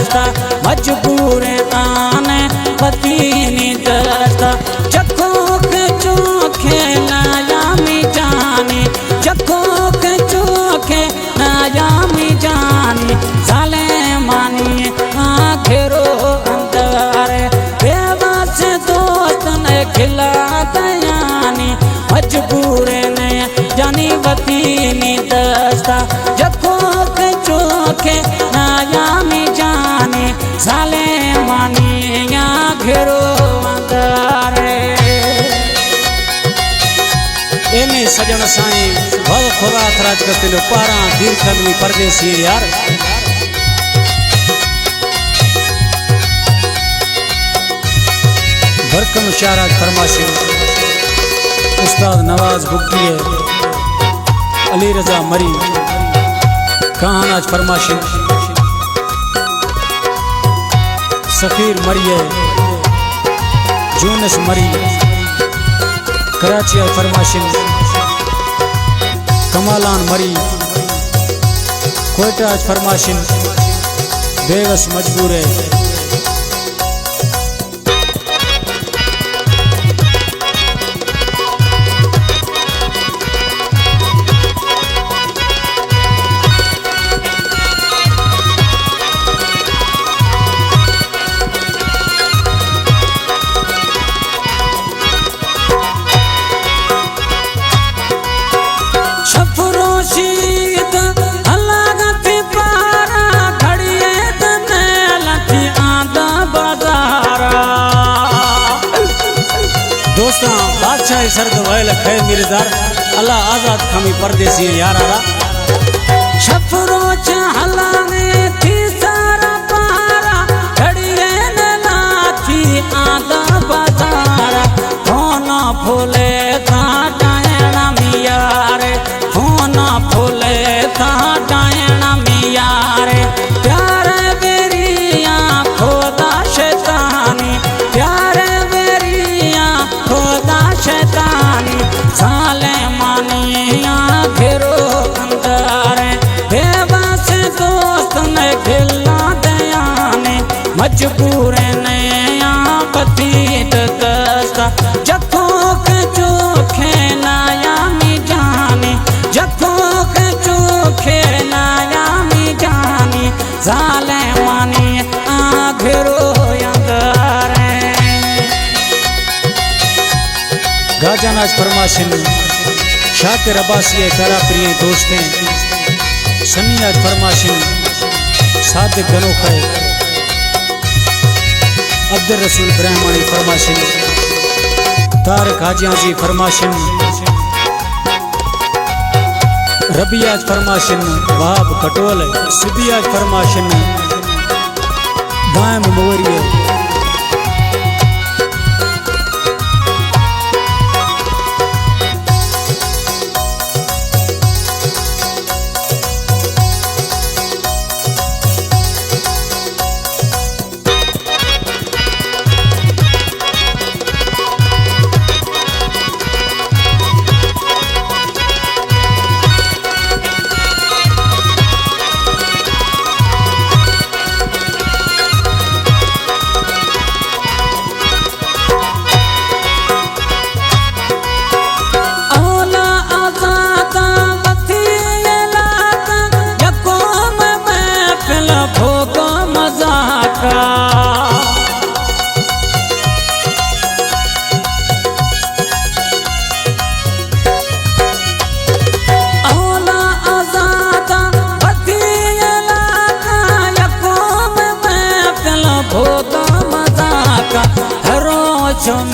दस्ता मजबूर ताने पतीनी दस्ता जखोक चोखे नायामी जानी जखोक चोखे नायामी जानी साले मानी आखिरो अंदर बेबस दोस्त ने खिला दयानी मजबूर ने जानी पतीनी दस्ता जखोक चोखे नायामी जानी साले मानी आखिरो अंदर एने सजन साईं भव खोरा थराज करते लो पारा दीर खंडवी परदेसी यार बरकम शाहराज फरमाशी उस्ताद नवाज बुक्की अली रजा मरी कहानाज फरमाशी सफीर मरिए जूनस मरी कराची फरमाशिन कमालान मरी कोयटा फरमाशिन बेवस मजबूर है दोस्तों बादशाह सर्द वैल खे मिर्जार अल्लाह आजाद खमी परदेसी यारा शफरो हलाने थी सारा पारा घड़िए न लाथी आदा बाजारा फोना फूले था डायना मियारे फोना फूले था डायना मियारे प्यारे बेरिया खोदा शैतानी प्यारे शैतानी साले मानिया घेरो अंदर बेबस दोस्त ने खिला दयाने मजबूर नया पतीत दस्ता जखोक चोखे नायामी जानी जखोक चोखे नायामी जानी साले मानिया घेरो अंदर गाजानाज फरमाशिन शातिर अब्बासी करा प्रिय दोस्तें सनियाज फरमाशिन सादिक गनोखा अब्दुल रसूल ब्रह्मणी फरमाशिन तारक हाजियाजी फरमाशिन रबियाज फरमाशिन वहाब कटोल सिद्धियाज फरमाशिन दायम मोरिए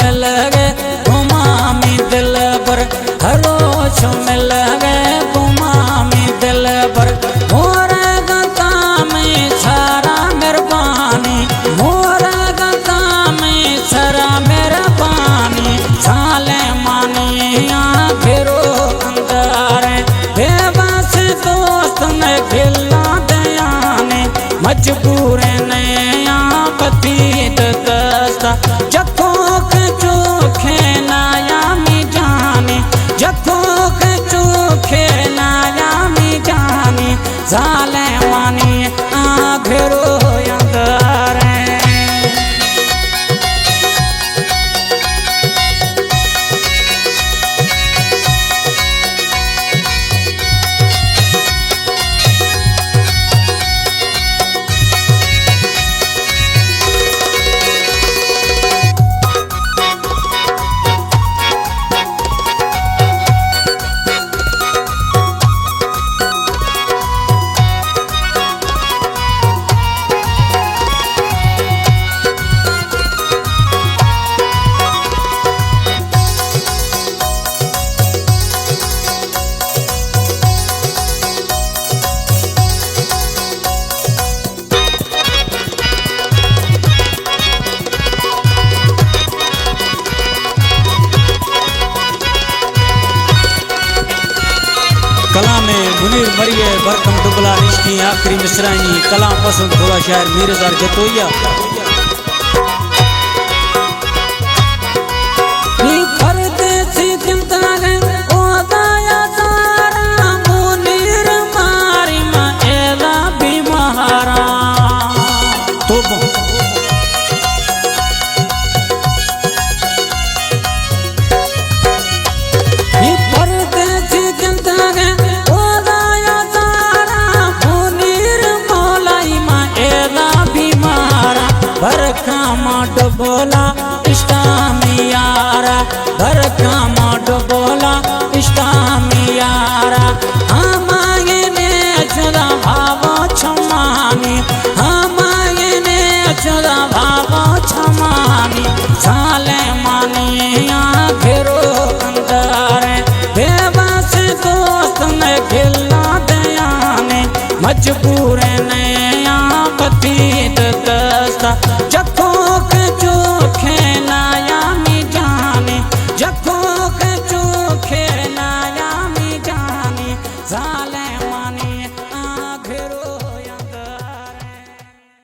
मिल गए घुमामी दिल पर हरो छो मिल गए घुमामी दिल पर मोर गता में सारा मेहरबानी मोर गता में सारा मेहरबानी साले मानिया फिरो अंदर बेबस दोस्त ने खिला दयाने मजबूर नया पतीत दस्ता जखोक चोखे नायामी जानी जखोक चोखे नायामी जानी साले मानी आघरो अंदर तनवीर मरिए बरकम डुबला निश्की आखिरी मिसरानी कलाम पसंद थोड़ा शायर मीरजार जतोइया बोला इष्टामियारा घर का मोट बोला इष्टामियारा हमारे ने जुदा भावो छमानी हमारे ने जुदा भावो छमानी साले मानिया घेरो अंदर बेबस दोस्त ने खिला दया ने मजबूर ने बतीत दस्ता